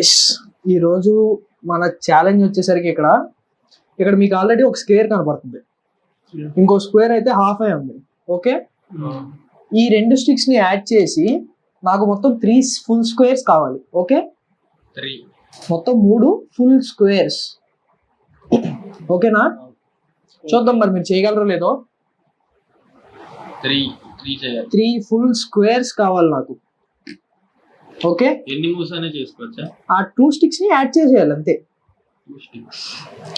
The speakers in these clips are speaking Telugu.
గైస్ ఈరోజు మన ఛాలెంజ్ వచ్చేసరికి ఇక్కడ మీకు ఆల్రెడీ ఒక స్క్వేర్ కనపడుతుంది, ఇంకో స్క్వేర్ అయితే హాఫ్ అయి ఉంది. ఓకే, ఈ రెండు స్టిక్స్ ని యాడ్ చేసి నాకు మొత్తం 3 ఫుల్ స్క్వేర్స్ కావాలి. ఓకే, మొత్తం 3 ఫుల్ స్క్వేర్స్. ఓకేనా, చూద్దాం మరి మీరు చేయగలరో లేదో. 3 ఫుల్ స్క్వేర్స్ కావాలి నాకు. ఓకే, ఎన్ని మూవ్స్ అయినా చేసుకోవచ్చా? ఆ 2 స్టిక్స్ ని యాడ్ చేసేయాలి అంతే.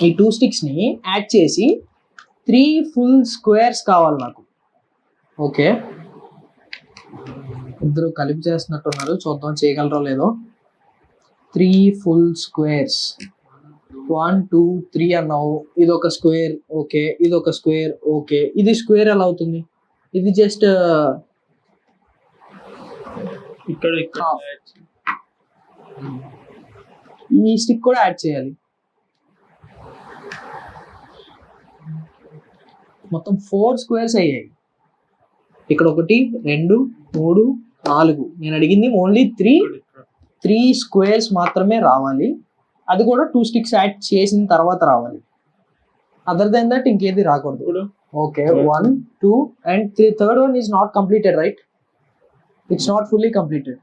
ఈ 2 స్టిక్స్ ని యాడ్ చేసి 3 ఫుల్ స్క్వేర్స్ కావాలి నాకు. ఓకే, ఇద్దరు కలిపి చేస్తున్నట్టున్నారు, చూద్దాం చేయగలరో లేదో. 3 ఫుల్ స్క్వేర్స్, 1 2 3 అన్నావు. ఇది ఒక స్క్వేర్. ఓకే, ఇది ఒక స్క్వేర్. ఓకే, ఇది స్క్వేర్ ఎలా అవుతుంది? ఇది జస్ట్ ఇక్కడ ఈ స్టిక్ కూడా యాడ్ చేయాలి. మొత్తం 4 స్క్వేర్స్ అయ్యాయి. ఇక్కడ 1 2 3 4. నేను అడిగింది ఓన్లీ 3 స్క్వేర్స్ మాత్రమే రావాలి. అది కూడా 2 స్టిక్స్ యాడ్ చేసిన తర్వాత రావాలి. అదర్ దెన్ దట్ ఇంకేది రాకూడదు. Okay, 1 2 and 3. Third one is not completed, right? It's not fully completed.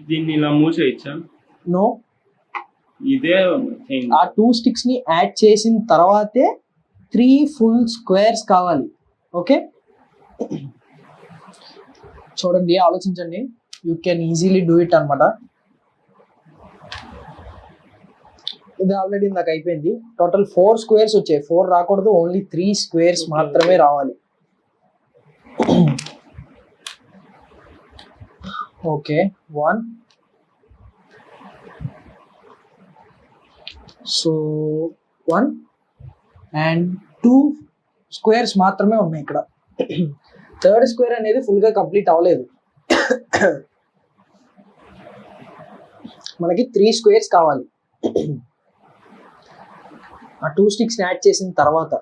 దీన్ని ఇలా మూవ్ చేయొచ్చా? నో, ఇదే ఆ 2 స్టిక్స్ ని యాడ్ చేసిన తర్వాతే 3 ఫుల్ స్క్వేర్స్ కావాలి. ఓకే, చూడండి, ఆలోచించండి. You can easily do it అనమాట. ఇది ఆల్రెడీ నాకు అయిపోయింది. టోటల్ 4 స్క్వేర్స్ వచ్చాయి. 4 రాకూడదు, ఓన్లీ 3 స్క్వేర్స్ మాత్రమే రావాలి. ఓకే, 1 సో 1 and 2 స్క్వేర్స్ మాత్రమే ఉన్నాయి ఇక్కడ. థర్డ్ స్క్వేర్ అనేది ఫుల్ గా కంప్లీట్ అవ్వలేదు. మనకి 3 స్క్వేర్స్ కావాలి. ఆ 2 స్టిక్స్ యాడ్ చేసిన తర్వాత.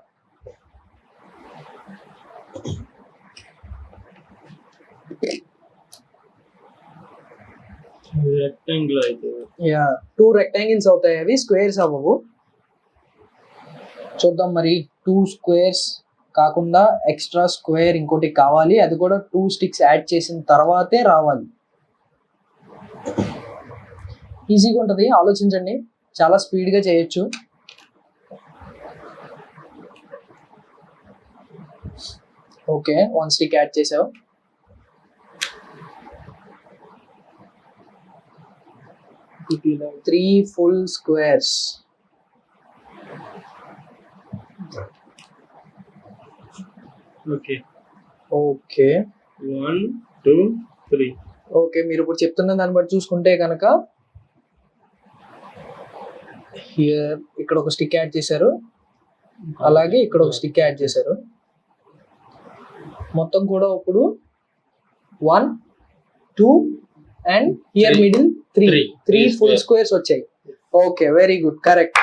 రెక్టాంగిల్ అయితే 2 రెక్టాంగిల్స్ అవుతాయి, అవి స్క్వేర్స్ అవ్వవు. చూద్దాం మరి. 2 స్క్వేర్స్ కాకుండా ఎక్స్ట్రా స్క్వేర్ ఇంకోటి కావాలి. అది కూడా 2 స్టిక్స్ యాడ్ చేసిన తర్వాతే రావాలి. ఈజీగా ఉంటుంది, ఆలోచించండి. చాలా స్పీడ్గా చేయొచ్చు. ఓకే, 1 స్టిక్ యాడ్ చేసావు. Three full squares. Okay okay, 1 2 3. Okay, మీరు ఇప్పుడు చెప్తున్న దాన్ని బట్టి చూసుకుంటే కనుక హియర్ ఇక్కడ ఒక స్టిక్ యాడ్ చేశారు, అలాగే ఇక్కడ ఒక స్టిక్ యాడ్ చేశారు. మొత్తం కూడా ఇప్పుడు 1 2 and here middle 3 full squares వచ్చాయి. Okay, very good, correct.